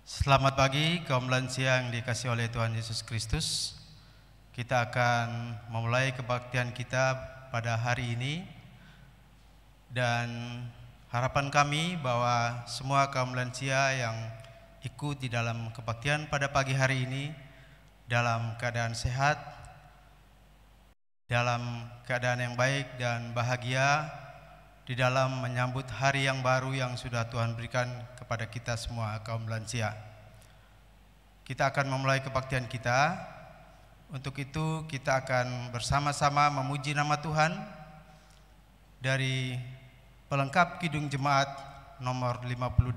Selamat pagi kaum lansia yang dikasihi oleh Tuhan Yesus Kristus. Kita akan memulai kebaktian kita pada hari ini, dan harapan kami bahwa semua kaum lansia yang ikut di dalam kebaktian pada pagi hari ini dalam keadaan sehat, dalam keadaan yang baik dan bahagia di dalam menyambut hari yang baru yang sudah Tuhan berikan kepada kita semua kaum lansia. Kita akan memulai kebaktian kita. Untuk itu kita akan bersama-sama memuji nama Tuhan dari pelengkap Kidung Jemaat nomor 58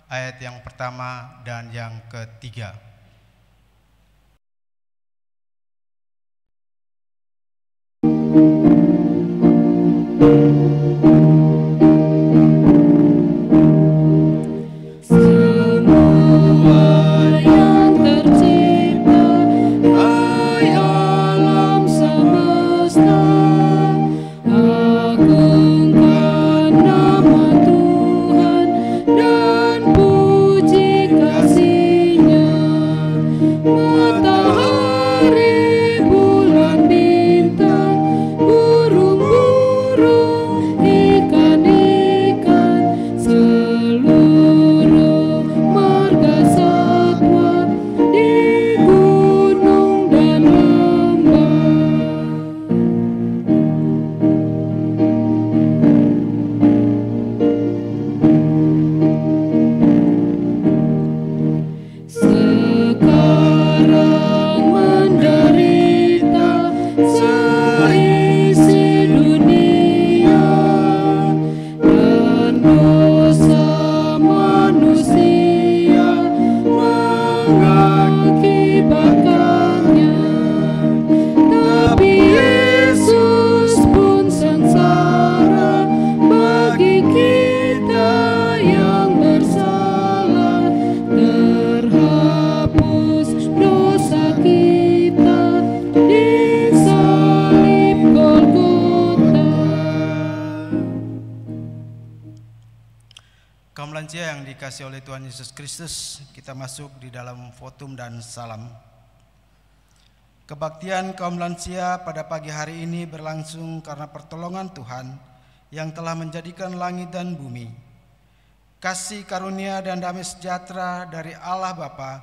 ayat yang pertama dan yang ketiga. Kaum lansia yang dikasihi oleh Tuhan Yesus Kristus, kita masuk di dalam votum dan salam. Kebaktian kaum lansia pada pagi hari ini berlangsung karena pertolongan Tuhan yang telah menjadikan langit dan bumi. Kasih karunia dan damai sejahtera dari Allah Bapa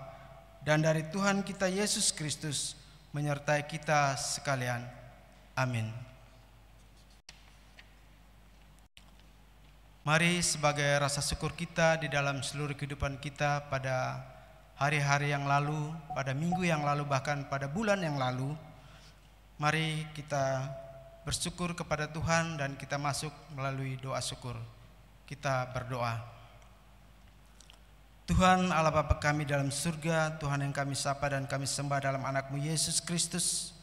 dan dari Tuhan kita Yesus Kristus menyertai kita sekalian. Amin. Mari sebagai rasa syukur kita di dalam seluruh kehidupan kita pada hari-hari yang lalu, pada minggu yang lalu, bahkan pada bulan yang lalu, mari kita bersyukur kepada Tuhan dan kita masuk melalui doa syukur. Kita berdoa. Tuhan Allah Bapa kami dalam surga, Tuhan yang kami sapa dan kami sembah dalam anak-Mu Yesus Kristus,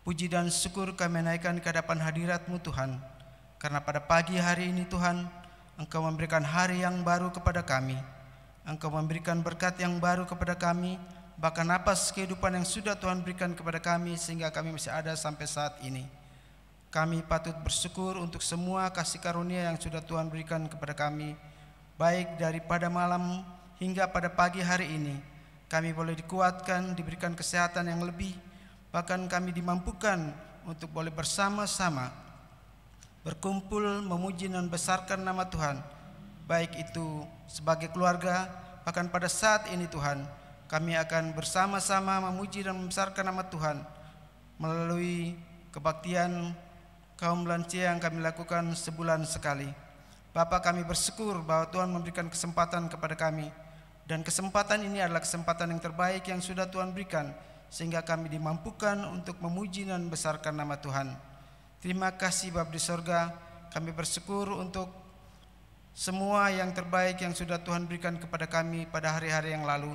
puji dan syukur kami naikkan ke hadapan hadirat-Mu Tuhan, karena pada pagi hari ini Tuhan, Engkau memberikan hari yang baru kepada kami. Engkau memberikan berkat yang baru kepada kami, bahkan napas kehidupan yang sudah Tuhan berikan kepada kami sehingga kami masih ada sampai saat ini. Kami patut bersyukur untuk semua kasih karunia yang sudah Tuhan berikan kepada kami, baik daripada malam hingga pada pagi hari ini. Kami boleh dikuatkan, diberikan kesehatan yang lebih, bahkan kami dimampukan untuk boleh bersama-sama berkumpul memuji dan besarkan nama Tuhan, baik itu sebagai keluarga, bahkan pada saat ini Tuhan, kami akan bersama-sama memuji dan membesarkan nama Tuhan melalui kebaktian kaum lansia yang kami lakukan sebulan sekali. Bapa, kami bersyukur bahwa Tuhan memberikan kesempatan kepada kami, dan kesempatan ini adalah kesempatan yang terbaik yang sudah Tuhan berikan, sehingga kami dimampukan untuk memuji dan membesarkan nama Tuhan. Terima kasih Bapa di sorga, kami bersyukur untuk semua yang terbaik yang sudah Tuhan berikan kepada kami pada hari-hari yang lalu,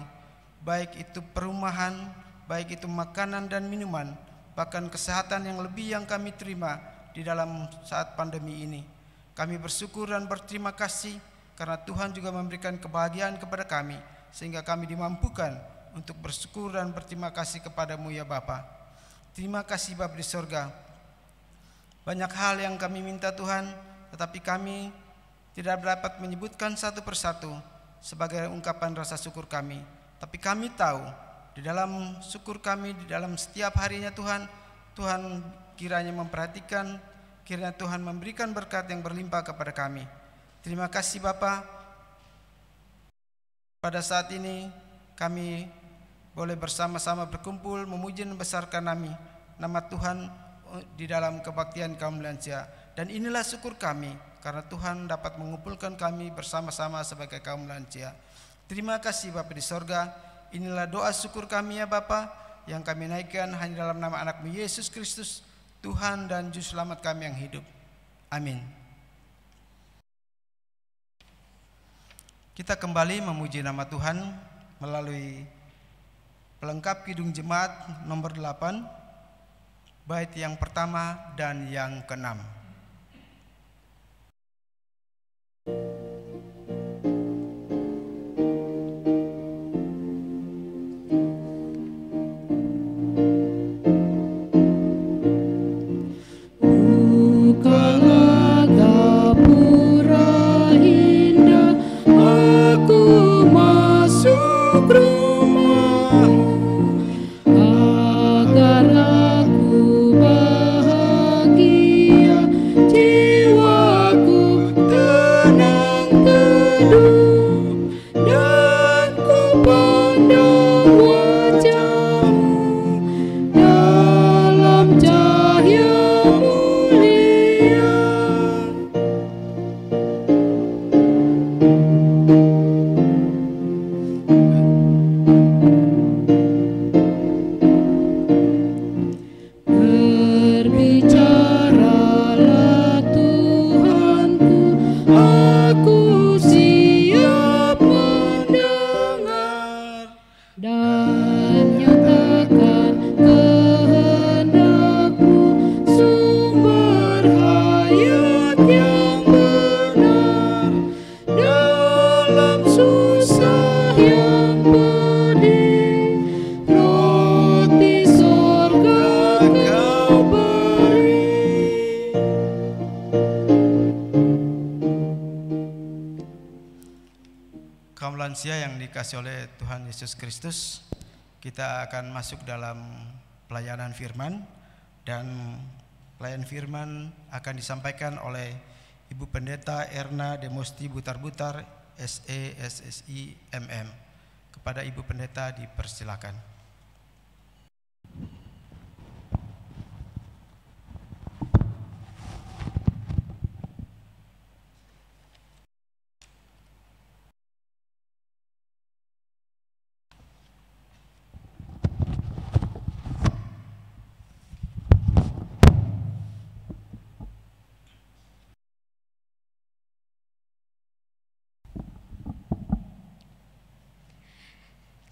baik itu perumahan, baik itu makanan dan minuman, bahkan kesehatan yang lebih yang kami terima di dalam saat pandemi ini. Kami bersyukur dan berterima kasih karena Tuhan juga memberikan kebahagiaan kepada kami, sehingga kami dimampukan untuk bersyukur dan berterima kasih kepada-Mu ya Bapa. Terima kasih Bapa di sorga. Banyak hal yang kami minta Tuhan, tetapi kami tidak dapat menyebutkan satu persatu. sebagai ungkapan rasa syukur kami. Tapi kami tahu di dalam syukur kami, di dalam setiap harinya Tuhan, Tuhan kiranya memperhatikan, kiranya Tuhan memberikan berkat yang berlimpah kepada kami. Terima kasih Bapa. Pada saat ini kami boleh bersama-sama berkumpul memuji dan membesarkan nama Tuhan di dalam kebaktian kaum lansia. Dan inilah syukur kami karena Tuhan dapat mengumpulkan kami bersama-sama sebagai kaum lansia. Terima kasih Bapa di sorga. Inilah doa syukur kami ya Bapa, yang kami naikkan hanya dalam nama anak-Mu Yesus Kristus, Tuhan dan Juru Selamat kami yang hidup. Amin. Kita kembali memuji nama Tuhan melalui pelengkap Kidung Jemaat nomor 8, bait yang pertama dan yang ke-6. Yang dikasih oleh Tuhan Yesus Kristus, kita akan masuk dalam pelayanan firman, dan pelayanan firman akan disampaikan oleh Ibu Pendeta Erna Demosti Butar-Butar, SE SSI MM. Kepada Ibu Pendeta dipersilakan.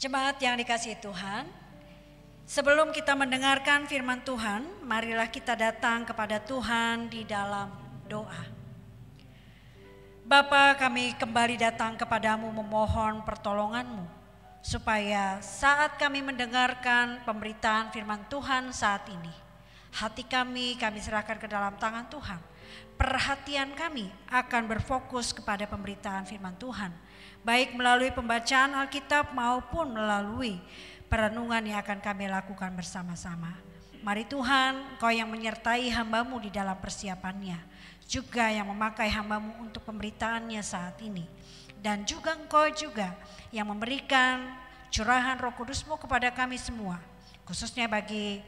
Jemaat yang dikasihi Tuhan, sebelum kita mendengarkan firman Tuhan, marilah kita datang kepada Tuhan di dalam doa. Bapa, kami kembali datang kepadamu memohon pertolongan-Mu, supaya saat kami mendengarkan pemberitaan firman Tuhan saat ini, hati kami serahkan ke dalam tangan Tuhan. Perhatian kami akan berfokus kepada pemberitaan firman Tuhan, baik melalui pembacaan Alkitab maupun melalui perenungan yang akan kami lakukan bersama-sama. Mari Tuhan, Engkau yang menyertai hamba-Mu di dalam persiapannya, juga yang memakai hamba-Mu untuk pemberitaannya saat ini, dan juga Engkau juga yang memberikan curahan Roh Kudus-Mu kepada kami semua, khususnya bagi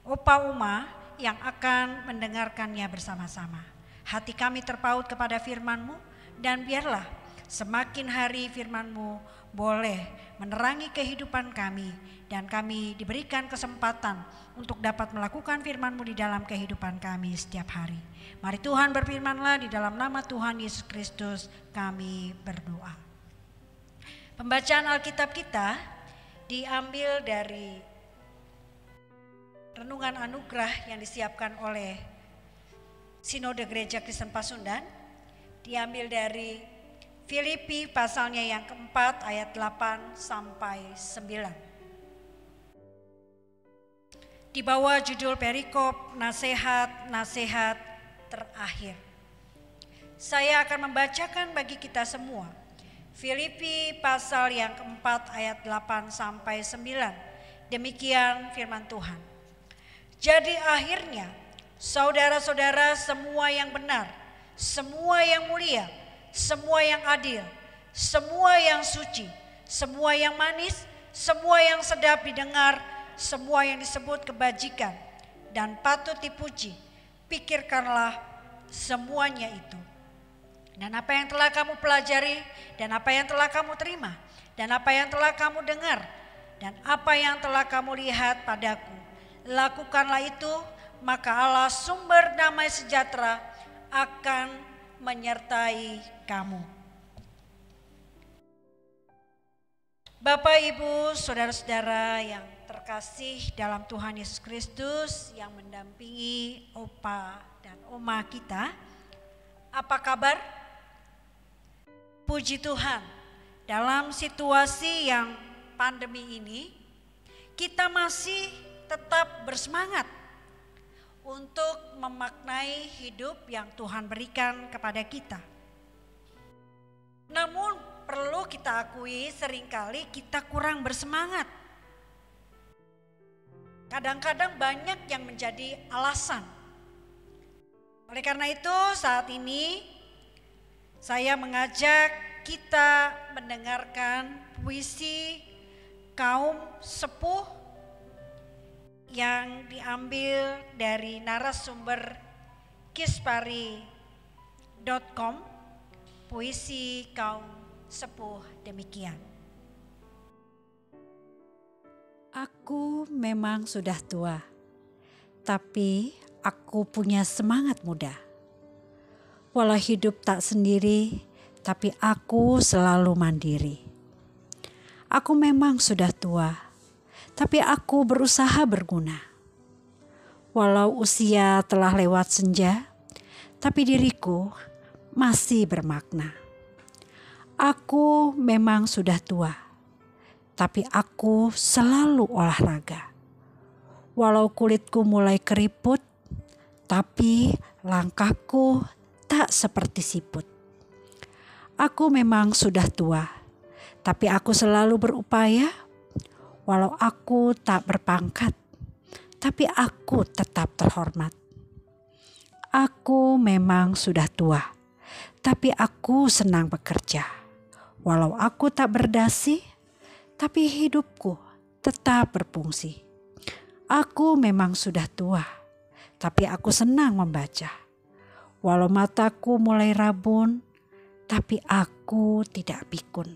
Opa Uma yang akan mendengarkannya bersama-sama. Hati kami terpaut kepada firman-Mu, dan biarlah semakin hari firman-Mu boleh menerangi kehidupan kami, dan kami diberikan kesempatan untuk dapat melakukan firman-Mu di dalam kehidupan kami setiap hari. Mari Tuhan berfirman-Lah, di dalam nama Tuhan Yesus Kristus kami berdoa. Pembacaan Alkitab kita diambil dari renungan anugerah yang disiapkan oleh Sinode Gereja Kristen Pasundan, diambil dari Filipi pasalnya yang keempat ayat 8 sampai 9. Di bawah judul perikop nasihat-nasihat terakhir. Saya akan membacakan bagi kita semua Filipi pasal yang keempat ayat 8 sampai 9. Demikian firman Tuhan. Jadi akhirnya saudara-saudara, semua yang benar, semua yang mulia, semua yang adil, semua yang suci, semua yang manis, semua yang sedap didengar, semua yang disebut kebajikan dan patut dipuji, pikirkanlah semuanya itu. Dan apa yang telah kamu pelajari, dan apa yang telah kamu terima, dan apa yang telah kamu dengar, dan apa yang telah kamu lihat padaku, lakukanlah itu, maka Allah sumber damai sejahtera akan menyertai kamu. Bapak, Ibu, saudara-saudara yang terkasih dalam Tuhan Yesus Kristus, yang mendampingi Opa dan Oma kita, apa kabar? Puji Tuhan, dalam situasi yang pandemi ini, kita masih tetap bersemangat untuk memaknai hidup yang Tuhan berikan kepada kita. Namun perlu kita akui, seringkali kita kurang bersemangat. Kadang-kadang banyak yang menjadi alasan. Oleh karena itu saat ini saya mengajak kita mendengarkan puisi kaum sepuh yang diambil dari narasumber kispari.com. Puisi kaum sepuh demikian. Aku memang sudah tua, tapi aku punya semangat muda. Walau hidup tak sendiri, tapi aku selalu mandiri. Aku memang sudah tua, tapi aku berusaha berguna. Walau usia telah lewat senja, tapi diriku masih bermakna. Aku memang sudah tua, tapi aku selalu olahraga. Walau kulitku mulai keriput, tapi langkahku tak seperti siput. Aku memang sudah tua, tapi aku selalu berupaya. Walau aku tak berpangkat, tapi aku tetap terhormat. Aku memang sudah tua, tapi aku senang bekerja. Walau aku tak berdasi, tapi hidupku tetap berfungsi. Aku memang sudah tua, tapi aku senang membaca. Walau mataku mulai rabun, tapi aku tidak pikun.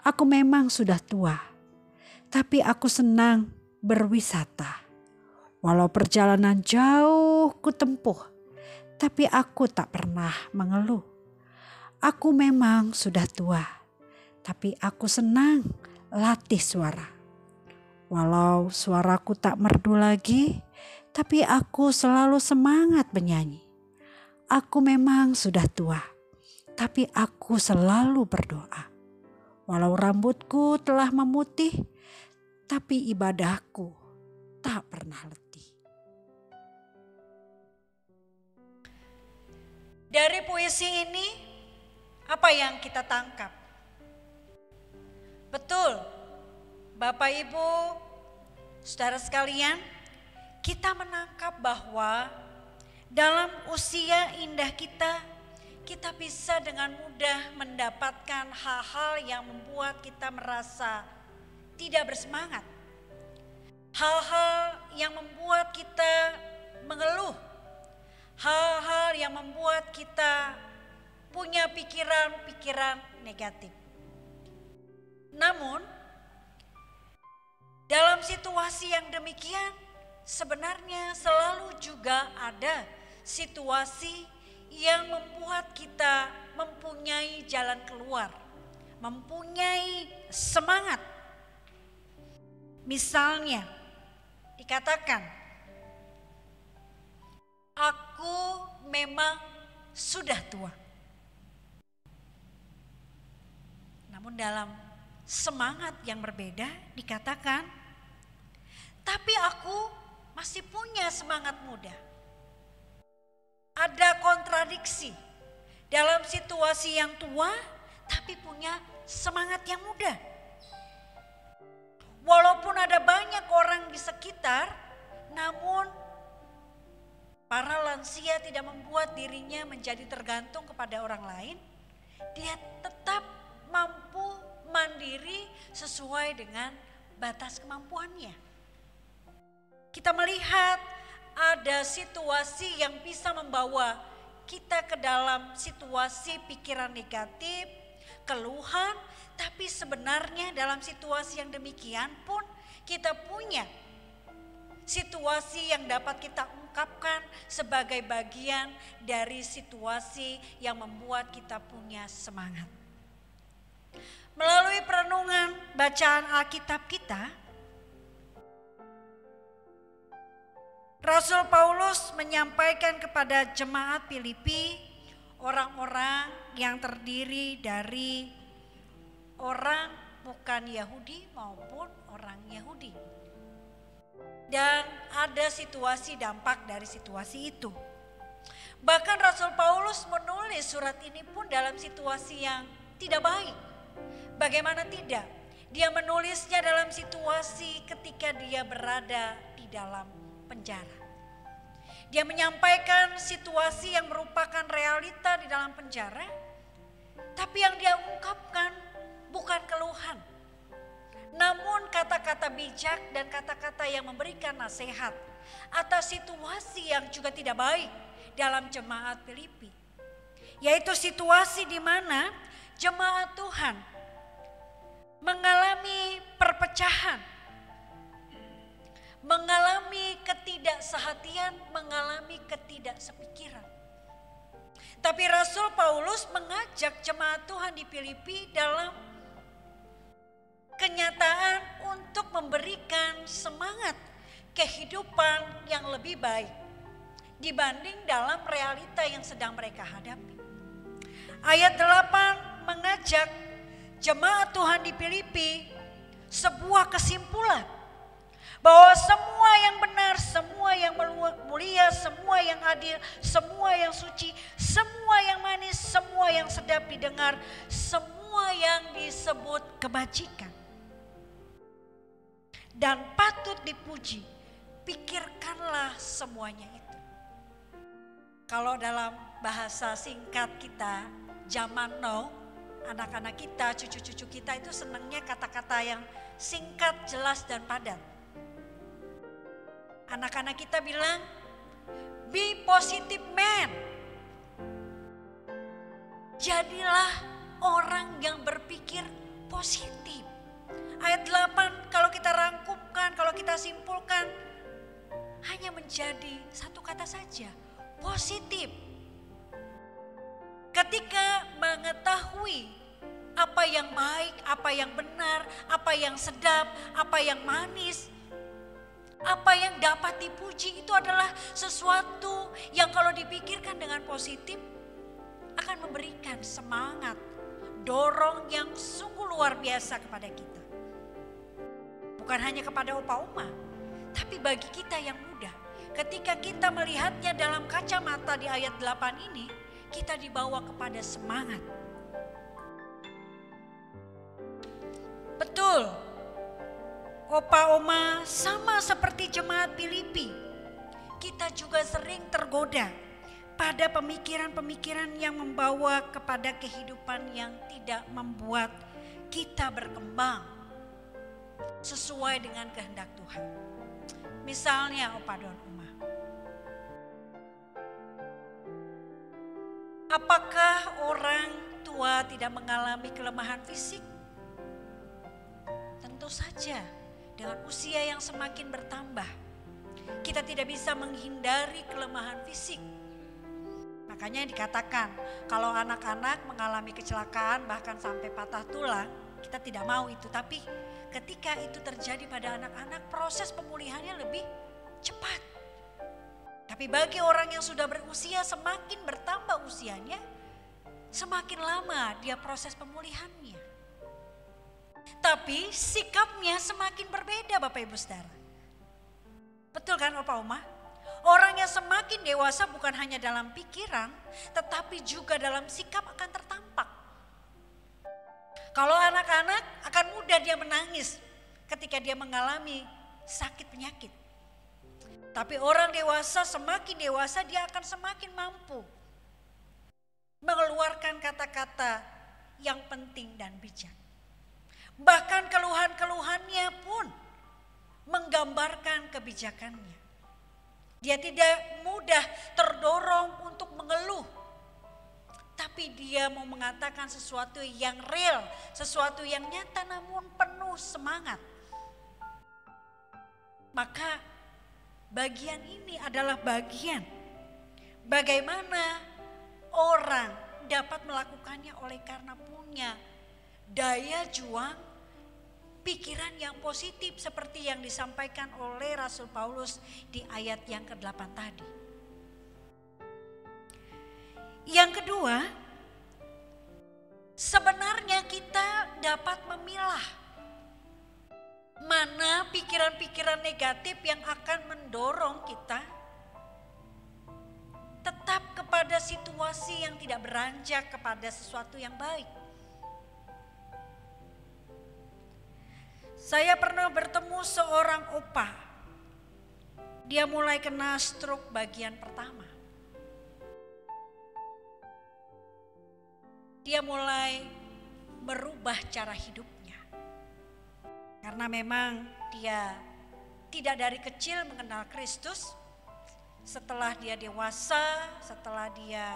Aku memang sudah tua, tapi aku senang berwisata. Walau perjalanan jauh ku tempuh, tapi aku tak pernah mengeluh. Aku memang sudah tua, tapi aku senang latih suara. Walau suaraku tak merdu lagi, tapi aku selalu semangat menyanyi. Aku memang sudah tua, tapi aku selalu berdoa. Walau rambutku telah memutih, tapi ibadahku tak pernah letih. Dari puisi ini, apa yang kita tangkap? Betul, Bapak Ibu, saudara sekalian, kita menangkap bahwa dalam usia indah kita bisa dengan mudah mendapatkan hal-hal yang membuat kita merasa tidak bersemangat. Hal-hal yang membuat kita mengeluh. Hal-hal yang membuat kita punya pikiran-pikiran negatif. Namun, dalam situasi yang demikian, sebenarnya selalu juga ada situasi yang membuat kita mempunyai jalan keluar, mempunyai semangat. Misalnya, dikatakan, aku memang sudah tua. Namun dalam semangat yang berbeda dikatakan, tapi aku masih punya semangat muda. Ada kontradiksi dalam situasi yang tua, tapi punya semangat yang muda. Walaupun ada banyak orang di sekitar, namun para lansia tidak membuat dirinya menjadi tergantung kepada orang lain. Dia tetap mampu mandiri sesuai dengan batas kemampuannya. Kita melihat ada situasi yang bisa membawa kita ke dalam situasi pikiran negatif, keluhan, tapi sebenarnya dalam situasi yang demikian pun kita punya situasi yang dapat kita ungkapkan sebagai bagian dari situasi yang membuat kita punya semangat. Melalui perenungan bacaan Alkitab kita, Rasul Paulus menyampaikan kepada jemaat Filipi, orang-orang yang terdiri dari orang bukan Yahudi maupun orang Yahudi. Dan ada situasi dampak dari situasi itu. Bahkan Rasul Paulus menulis surat ini pun dalam situasi yang tidak baik. Bagaimana tidak? Dia menulisnya dalam situasi ketika dia berada di dalam penjara. Dia menyampaikan situasi yang merupakan realita di dalam penjara, tapi yang dia ungkapkan bukan keluhan, namun kata-kata bijak dan kata-kata yang memberikan nasihat atas situasi yang juga tidak baik dalam jemaat Filipi, yaitu situasi di mana jemaat Tuhan mengalami perpecahan, mengalami ketidaksehatian, mengalami ketidaksepikiran. Tapi Rasul Paulus mengajak jemaat Tuhan di Filipi dalam kenyataan untuk memberikan semangat kehidupan yang lebih baik dibanding dalam realita yang sedang mereka hadapi. Ayat 8 mengajak jemaat Tuhan di Filipi sebuah kesimpulan bahwa semua yang benar, semua yang mulia, semua yang adil, semua yang suci, semua yang manis, semua yang sedap didengar, semua yang disebut kebajikan dan patut dipuji, pikirkanlah semuanya itu. Kalau dalam bahasa singkat kita zaman now, anak-anak kita, cucu-cucu kita itu senangnya kata-kata yang singkat, jelas dan padat. Anak-anak kita bilang, be positive man. Jadilah orang yang berpikir positif. Ayat 8 kalau kita rangkumkan, kalau kita simpulkan, hanya menjadi satu kata saja, positif. Ketika mengetahui apa yang baik, apa yang benar, apa yang sedap, apa yang manis, apa yang dapat dipuji, itu adalah sesuatu yang kalau dipikirkan dengan positif akan memberikan semangat, dorong yang sungguh luar biasa kepada kita. Bukan hanya kepada opa-oma, tapi bagi kita yang muda. Ketika kita melihatnya dalam kacamata di ayat 8 ini, kita dibawa kepada semangat. Betul, opa-oma sama seperti jemaat Filipi, kita juga sering tergoda pada pemikiran-pemikiran yang membawa kepada kehidupan yang tidak membuat kita berkembang sesuai dengan kehendak Tuhan. Misalnya opa dan oma, apakah orang tua tidak mengalami kelemahan fisik? Tentu saja. Dengan usia yang semakin bertambah, kita tidak bisa menghindari kelemahan fisik. Makanya dikatakan kalau anak-anak mengalami kecelakaan bahkan sampai patah tulang, kita tidak mau itu. Tapi ketika itu terjadi pada anak-anak, proses pemulihannya lebih cepat. Tapi bagi orang yang sudah berusia, semakin bertambah usianya, semakin lama dia proses pemulihannya. Tapi sikapnya semakin berbeda Bapak Ibu Saudara. Betul kan Opa Oma? Orang yang semakin dewasa bukan hanya dalam pikiran, tetapi juga dalam sikap akan tertampak. Kalau anak-anak akan mudah dia menangis ketika dia mengalami sakit penyakit. Tapi orang dewasa, semakin dewasa dia akan semakin mampu mengeluarkan kata-kata yang penting dan bijak. Bahkan keluhan-keluhannya pun menggambarkan kebijakannya. Dia tidak mudah terdorong untuk mengeluh, tapi dia mau mengatakan sesuatu yang real, sesuatu yang nyata namun penuh semangat. Maka bagian ini adalah bagian bagaimana orang dapat melakukannya oleh karena punya daya juang, pikiran yang positif seperti yang disampaikan oleh Rasul Paulus di ayat yang ke-8 tadi. Yang kedua, sebenarnya kita dapat memilah mana pikiran-pikiran negatif yang akan mendorong kita tetap kepada situasi yang tidak beranjak kepada sesuatu yang baik. Saya pernah bertemu seorang opa. Dia mulai kena stroke bagian pertama. Dia mulai merubah cara hidupnya. Karena memang dia tidak dari kecil mengenal Kristus. Setelah dia dewasa, setelah dia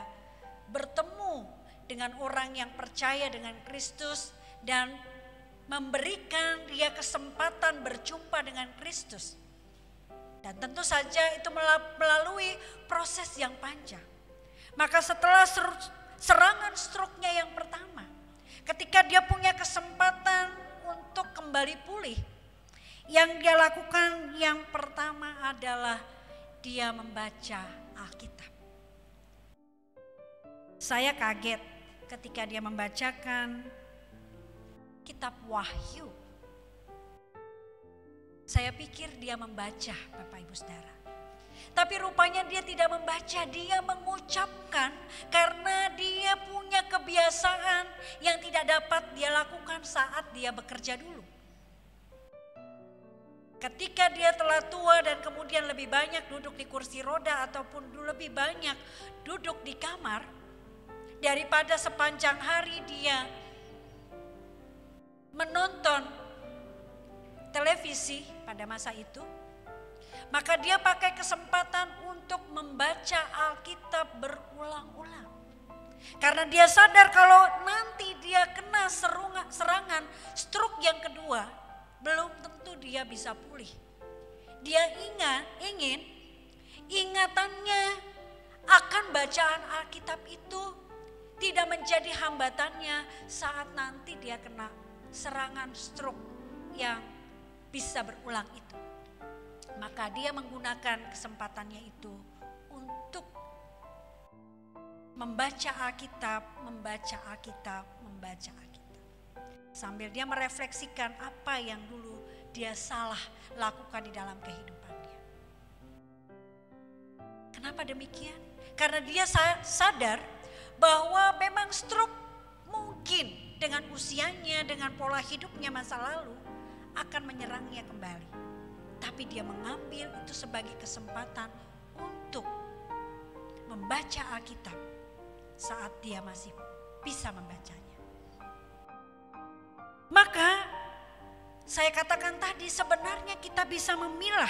bertemu dengan orang yang percaya dengan Kristus dan memberikan dia kesempatan berjumpa dengan Kristus. Dan tentu saja itu melalui proses yang panjang. Maka setelah serangan stroke-nya yang pertama, ketika dia punya kesempatan untuk kembali pulih, yang dia lakukan yang pertama adalah dia membaca Alkitab. Saya kaget ketika dia membacakan kitab Wahyu. Saya pikir dia membaca, Bapak Ibu Saudara. Tapi rupanya dia tidak membaca, dia mengucapkan karena dia punya kebiasaan yang tidak dapat dia lakukan saat dia bekerja dulu. Ketika dia telah tua dan kemudian lebih banyak duduk di kursi roda ataupun lebih banyak duduk di kamar, daripada sepanjang hari dia menonton televisi pada masa itu, maka dia pakai kesempatan untuk membaca Alkitab berulang-ulang. Karena dia sadar kalau nanti dia kena serangan stroke yang kedua, belum tentu dia bisa pulih. Dia ingin ingatannya akan bacaan Alkitab itu tidak menjadi hambatannya saat nanti dia kena serangan stroke yang bisa berulang itu. Maka dia menggunakan kesempatannya itu untuk membaca Alkitab, membaca Alkitab. Sambil dia merefleksikan apa yang dulu dia salah lakukan di dalam kehidupannya. Kenapa demikian? Karena dia sadar bahwa memang stroke mungkin dengan usianya, dengan pola hidupnya masa lalu akan menyerangnya kembali. Tapi dia mengambil itu sebagai kesempatan untuk membaca Alkitab saat dia masih bisa membacanya. Maka saya katakan tadi sebenarnya kita bisa memilah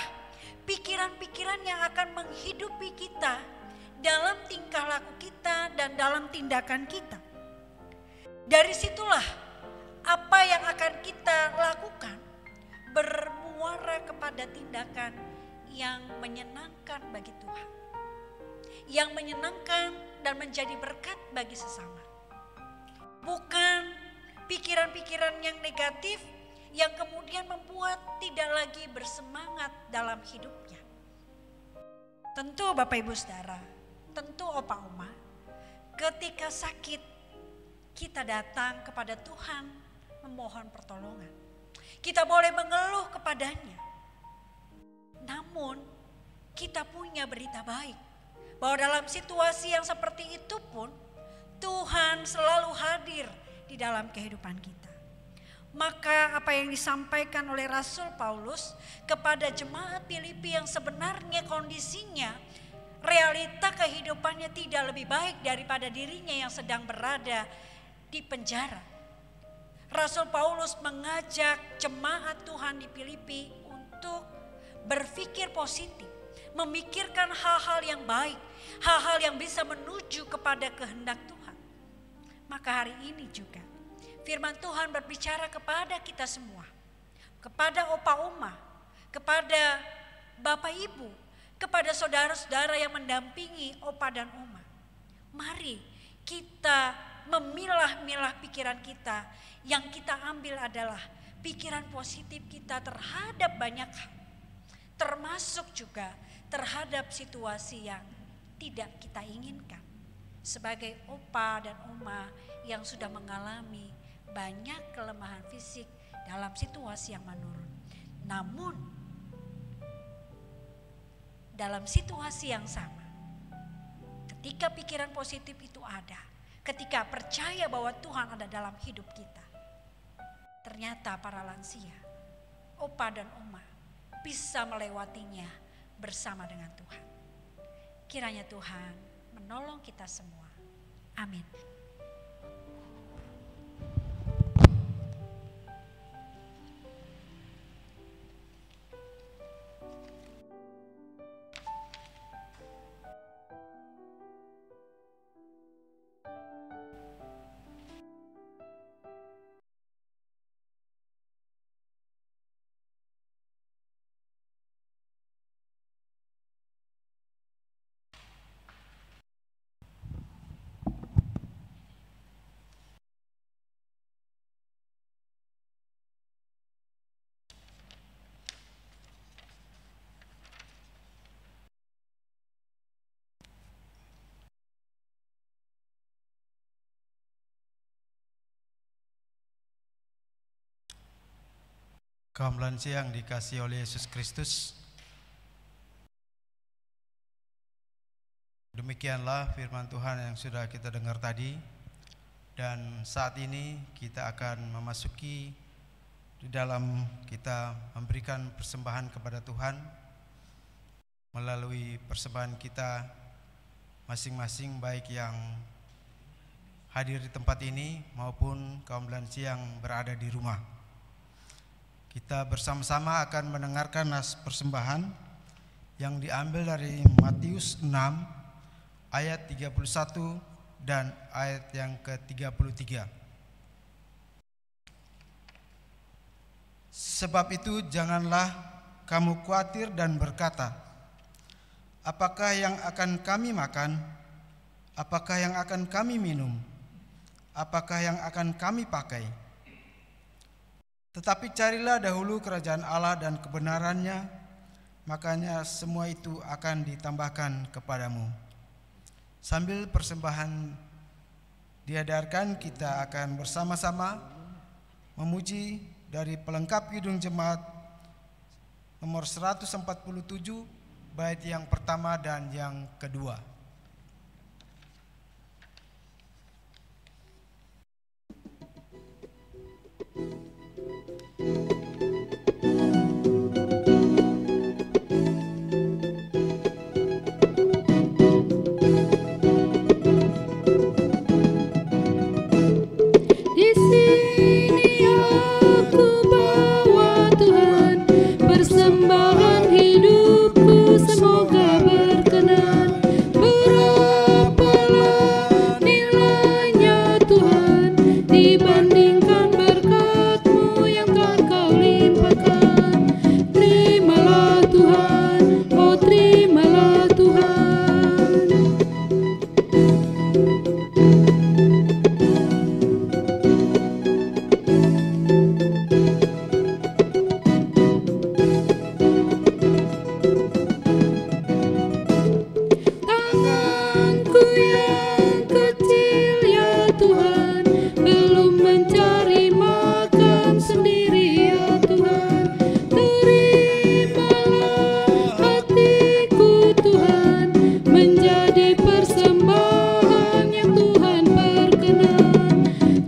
pikiran-pikiran yang akan menghidupi kita dalam tingkah laku kita dan dalam tindakan kita. Dari situlah apa yang akan kita lakukan bermuara kepada tindakan yang menyenangkan bagi Tuhan. Yang menyenangkan dan menjadi berkat bagi sesama. Bukan pikiran-pikiran yang negatif yang kemudian membuat tidak lagi bersemangat dalam hidupnya. Tentu Bapak Ibu Saudara, tentu Opa Oma, ketika sakit kita datang kepada Tuhan memohon pertolongan. Kita boleh mengeluh kepadanya. Namun kita punya berita baik bahwa dalam situasi yang seperti itu pun Tuhan selalu hadir di dalam kehidupan kita. Maka apa yang disampaikan oleh Rasul Paulus kepada jemaat Filipi yang sebenarnya kondisinya, realita kehidupannya tidak lebih baik daripada dirinya yang sedang berada di penjara. Rasul Paulus mengajak jemaat Tuhan di Filipi untuk berpikir positif, memikirkan hal-hal yang baik, hal-hal yang bisa menuju kepada kehendak Tuhan. Maka hari ini juga firman Tuhan berbicara kepada kita semua, kepada opa oma, kepada bapak ibu, kepada saudara-saudara yang mendampingi opa dan oma. Mari kita memilah-milah pikiran kita. Yang kita ambil adalah pikiran positif kita terhadap banyak hal, termasuk juga terhadap situasi yang tidak kita inginkan. Sebagai opa dan oma yang sudah mengalami banyak kelemahan fisik dalam situasi yang menurun. Namun dalam situasi yang sama, ketika pikiran positif itu ada, ketika percaya bahwa Tuhan ada dalam hidup kita, ternyata para lansia, opa dan oma bisa melewatinya bersama dengan Tuhan. Kiranya Tuhan menolong kita semua. Amin. Kaum lansia yang dikasihi oleh Yesus Kristus, demikianlah firman Tuhan yang sudah kita dengar tadi. Dan saat ini kita akan memasuki di dalam kita memberikan persembahan kepada Tuhan. Melalui persembahan kita masing-masing, baik yang hadir di tempat ini maupun kaum lansia yang berada di rumah. Kita bersama-sama akan mendengarkan nas persembahan yang diambil dari Matius 6 ayat 31 dan ayat yang ke-33. Sebab itu janganlah kamu khawatir dan berkata, apakah yang akan kami makan? Apakah yang akan kami minum? Apakah yang akan kami pakai? Tetapi carilah dahulu kerajaan Allah dan kebenarannya, makanya semua itu akan ditambahkan kepadamu. Sambil persembahan diadarkan, kita akan bersama-sama memuji dari pelengkap Kidung Jemaat nomor 147, bait yang pertama dan yang kedua.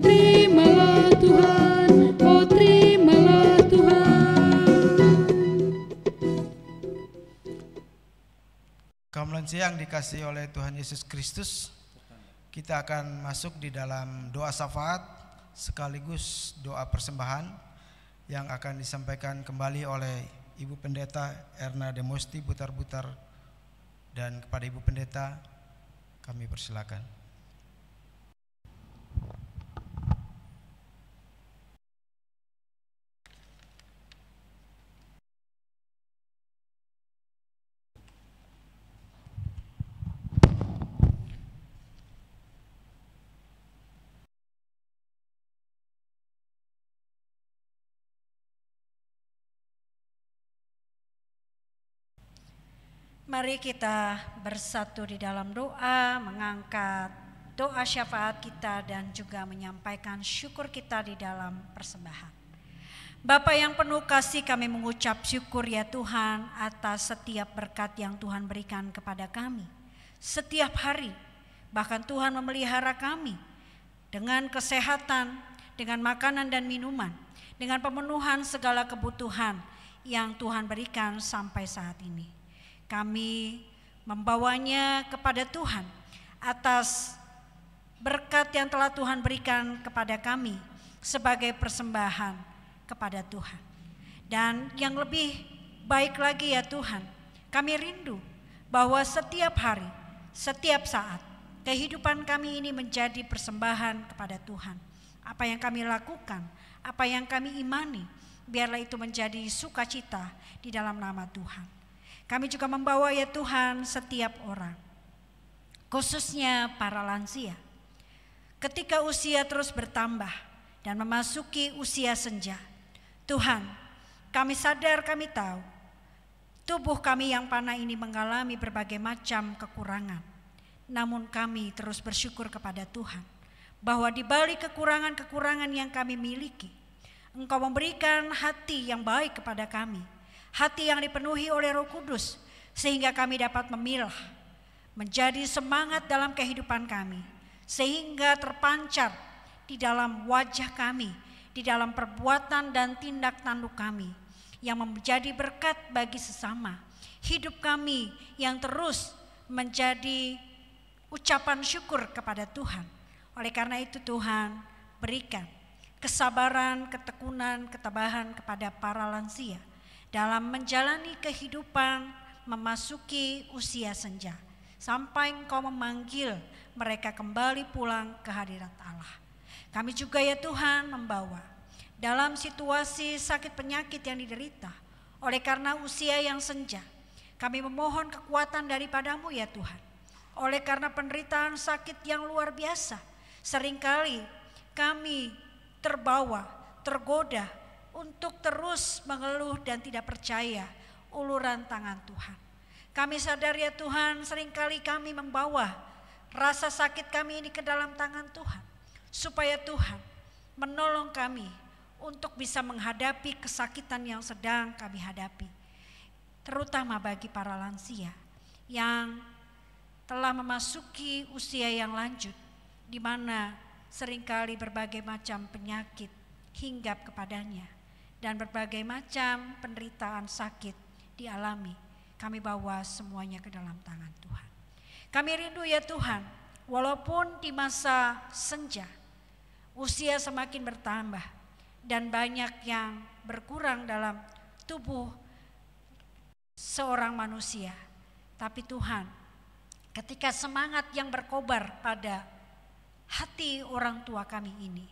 Terima Tuhan, oh Kaum lansia yang dikasihi oleh Tuhan Yesus Kristus, kita akan masuk di dalam doa syafaat sekaligus doa persembahan yang akan disampaikan kembali oleh Ibu Pendeta Erna Demosti Butar-Butar, dan kepada Ibu Pendeta kami persilakan. Mari kita bersatu di dalam doa, mengangkat doa syafaat kita dan juga menyampaikan syukur kita di dalam persembahan. Bapa yang penuh kasih, kami mengucap syukur ya Tuhan atas setiap berkat yang Tuhan berikan kepada kami. Setiap hari, bahkan Tuhan memelihara kami dengan kesehatan, dengan makanan dan minuman, dengan pemenuhan segala kebutuhan yang Tuhan berikan sampai saat ini. Kami membawanya kepada Tuhan atas berkat yang telah Tuhan berikan kepada kami sebagai persembahan kepada Tuhan. Dan yang lebih baik lagi ya Tuhan, kami rindu bahwa setiap hari, setiap saat, kehidupan kami ini menjadi persembahan kepada Tuhan. Apa yang kami lakukan, apa yang kami imani, biarlah itu menjadi sukacita di dalam nama Tuhan. Kami juga membawa ya Tuhan setiap orang, khususnya para lansia. Ketika usia terus bertambah dan memasuki usia senja, Tuhan, kami sadar, kami tahu tubuh kami yang panah ini mengalami berbagai macam kekurangan. Namun kami terus bersyukur kepada Tuhan bahwa di balik kekurangan-kekurangan yang kami miliki, Engkau memberikan hati yang baik kepada kami. Hati yang dipenuhi oleh Roh Kudus, sehingga kami dapat memilah, menjadi semangat dalam kehidupan kami, sehingga terpancar di dalam wajah kami, di dalam perbuatan dan tindak tanduk kami, yang menjadi berkat bagi sesama. Hidup kami yang terus menjadi ucapan syukur kepada Tuhan. Oleh karena itu Tuhan, berikan kesabaran, ketekunan, ketabahan kepada para lansia dalam menjalani kehidupan memasuki usia senja, sampai Engkau memanggil mereka kembali pulang ke hadirat Allah. Kami juga ya Tuhan membawa dalam situasi sakit penyakit yang diderita oleh karena usia yang senja, kami memohon kekuatan daripada-Mu ya Tuhan. Oleh karena penderitaan sakit yang luar biasa, seringkali kami terbawa, tergoda untuk terus mengeluh dan tidak percaya uluran tangan Tuhan. Kami sadar ya Tuhan, seringkali kami membawa rasa sakit kami ini ke dalam tangan Tuhan, supaya Tuhan menolong kami untuk bisa menghadapi kesakitan yang sedang kami hadapi, terutama bagi para lansia yang telah memasuki usia yang lanjut, di mana seringkali berbagai macam penyakit hinggap kepadanya dan berbagai macam penderitaan sakit dialami. Kami bawa semuanya ke dalam tangan Tuhan. Kami rindu ya Tuhan, walaupun di masa senja usia semakin bertambah dan banyak yang berkurang dalam tubuh seorang manusia, tapi Tuhan, ketika semangat yang berkobar pada hati orang tua kami ini,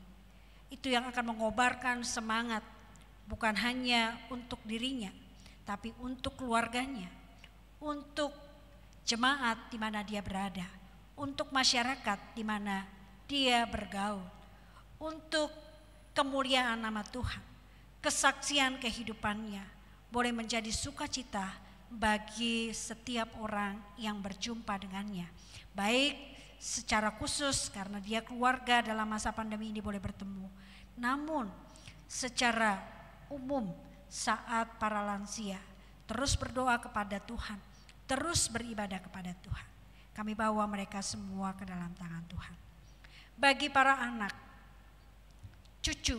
itu yang akan mengobarkan semangat bukan hanya untuk dirinya, tapi untuk keluarganya, untuk jemaat di mana dia berada, untuk masyarakat di mana dia bergaul, untuk kemuliaan nama Tuhan, kesaksian kehidupannya boleh menjadi sukacita bagi setiap orang yang berjumpa dengannya, baik secara khusus karena dia keluarga dalam masa pandemi ini boleh bertemu, namun secara umum saat para lansia terus berdoa kepada Tuhan, terus beribadah kepada Tuhan. Kami bawa mereka semua ke dalam tangan Tuhan. Bagi para anak, cucu,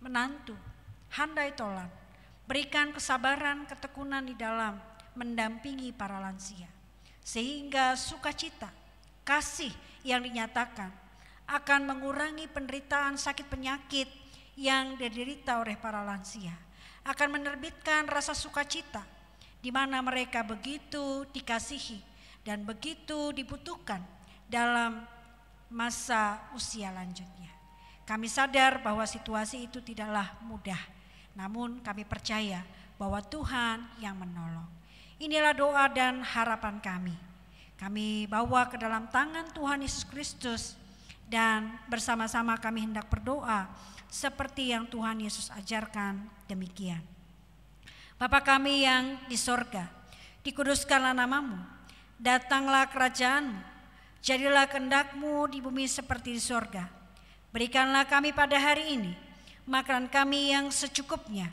menantu, handai tolan, berikan kesabaran, ketekunan di dalam mendampingi para lansia. sehingga sukacita, kasih yang dinyatakan akan mengurangi penderitaan sakit penyakit yang diderita oleh para lansia, akan menerbitkan rasa sukacita di mana mereka begitu dikasihi dan begitu dibutuhkan dalam masa usia lanjutnya. Kami sadar bahwa situasi itu tidaklah mudah, namun kami percaya bahwa Tuhan yang menolong. Inilah doa dan harapan kami. Kami bawa ke dalam tangan Tuhan Yesus Kristus dan bersama-sama kami hendak berdoa seperti yang Tuhan Yesus ajarkan demikian. Bapa kami yang di sorga, dikuduskanlah namamu, datanglah kerajaanmu, jadilah kehendak-Mu di bumi seperti di sorga. Berikanlah kami pada hari ini makanan kami yang secukupnya,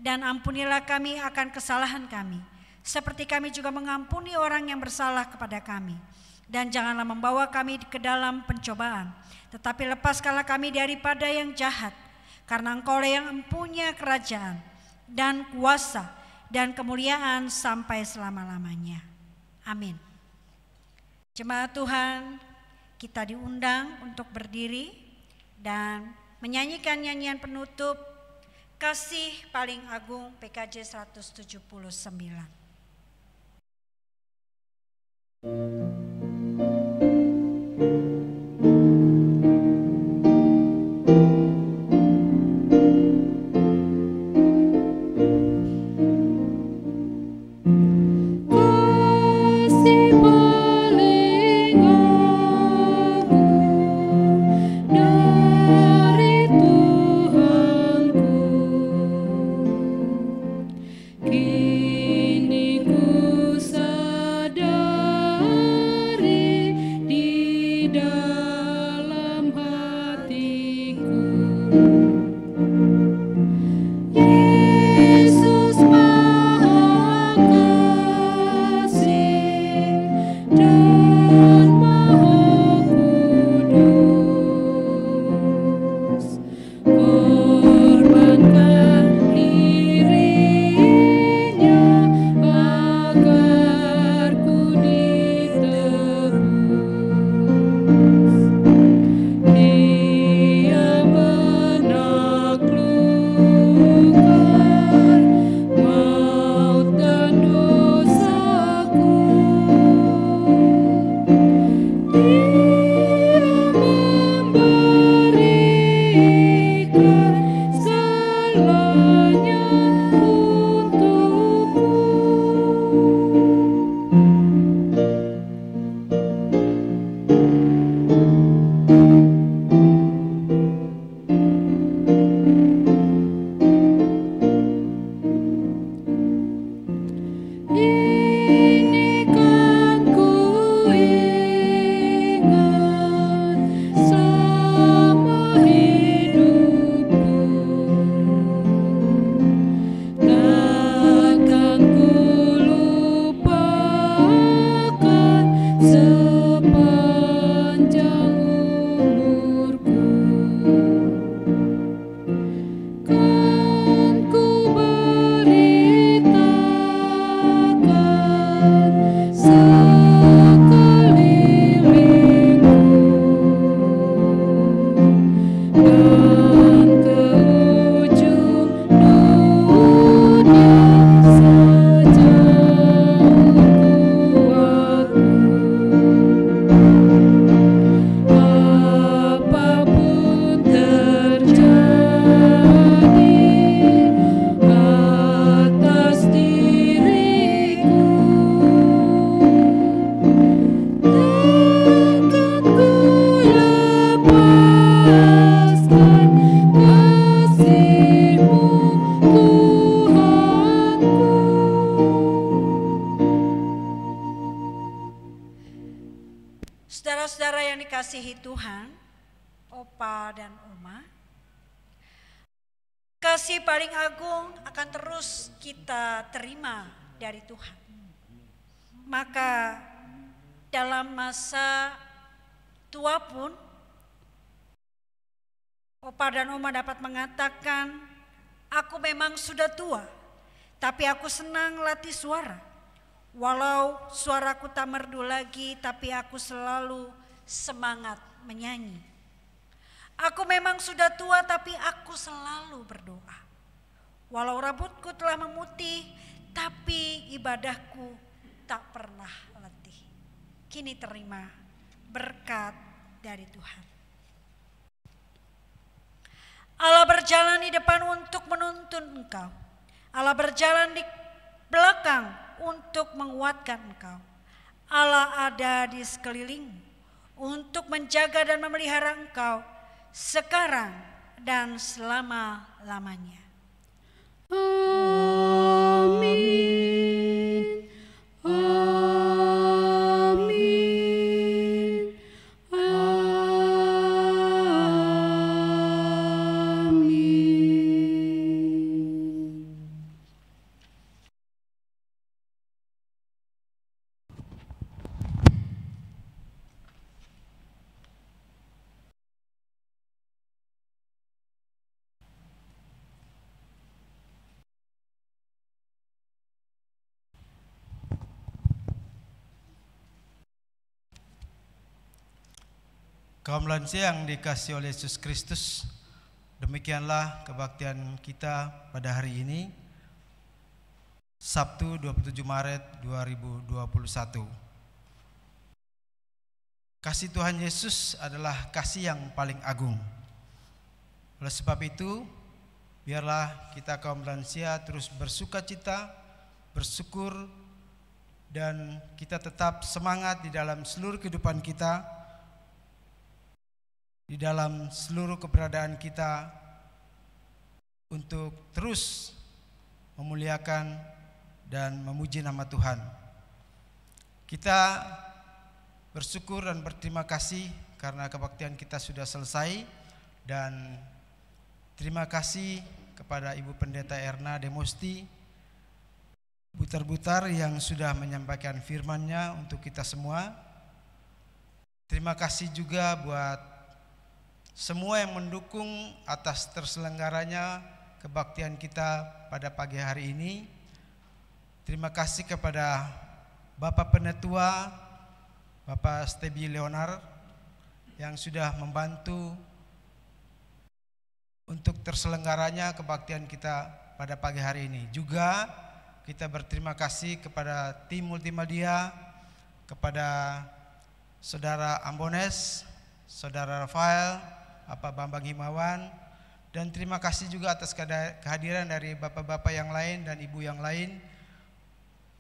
dan ampunilah kami akan kesalahan kami, seperti kami juga mengampuni orang yang bersalah kepada kami. Dan janganlah membawa kami ke dalam pencobaan, tetapi lepaskanlah kami daripada yang jahat, karena Engkau yang mempunyai kerajaan dan kuasa dan kemuliaan sampai selama-lamanya. Amin. Jemaat Tuhan, kita diundang untuk berdiri dan menyanyikan nyanyian penutup Kasih Paling Agung PKJ 179. Saudara-saudara yang dikasihi Tuhan, Opa dan Oma, kasih paling agung akan terus kita terima dari Tuhan. Maka dalam masa tua pun, Opa dan Oma dapat mengatakan, aku memang sudah tua, tapi aku senang latih suara. Walau suaraku tak merdu lagi, tapi aku selalu semangat menyanyi. Aku memang sudah tua, tapi aku selalu berdoa. Walau rambutku telah memutih, tapi ibadahku tak pernah letih. Kini terima berkat dari Tuhan. Allah berjalan di depan untuk menuntun engkau. Allah berjalan di belakang untuk menguatkan engkau. Allah ada di sekelilingmu untuk menjaga dan memelihara engkau sekarang dan selama-lamanya. Amin. Amin. Amin. Kaum lansia yang dikasihi oleh Yesus Kristus, demikianlah kebaktian kita pada hari ini, Sabtu 27 Maret 2021. Kasih Tuhan Yesus adalah kasih yang paling agung. Oleh sebab itu, biarlah kita kaum lansia terus bersukacita, bersyukur, dan kita tetap semangat di dalam seluruh kehidupan kita, di dalam seluruh keberadaan kita untuk terus memuliakan dan memuji nama Tuhan. Kita bersyukur dan berterima kasih karena kebaktian kita sudah selesai, dan terima kasih kepada Ibu Pendeta Erna Demosti Butar-Butar yang sudah menyampaikan firman-Nya untuk kita semua. Terima kasih juga buat semua yang mendukung atas terselenggaranya kebaktian kita pada pagi hari ini. Terima kasih kepada Bapak Penetua, Bapak Stebi Leonar yang sudah membantu untuk terselenggaranya kebaktian kita pada pagi hari ini. Juga kita berterima kasih kepada tim multimedia, kepada Saudara Ambones, Saudara Rafael, Bapak Bambang Himawan, dan terima kasih juga atas kehadiran dari bapak-bapak yang lain dan ibu yang lain.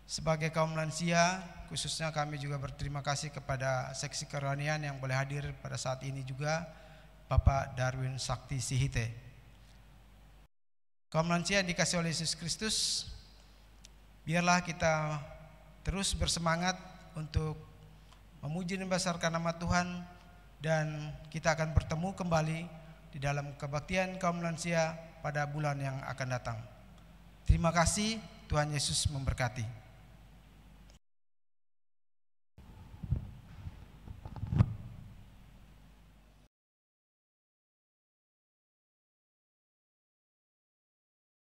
Sebagai kaum lansia, khususnya kami juga berterima kasih kepada seksi kerohanian yang boleh hadir pada saat ini juga, Bapak Darwin Sakti Sihite. Kaum lansia yang dikasihi oleh Yesus Kristus, biarlah kita terus bersemangat untuk memuji dan membesarkan nama Tuhan, dan kita akan bertemu kembali di dalam kebaktian kaum lansia pada bulan yang akan datang. Terima kasih, Tuhan Yesus memberkati.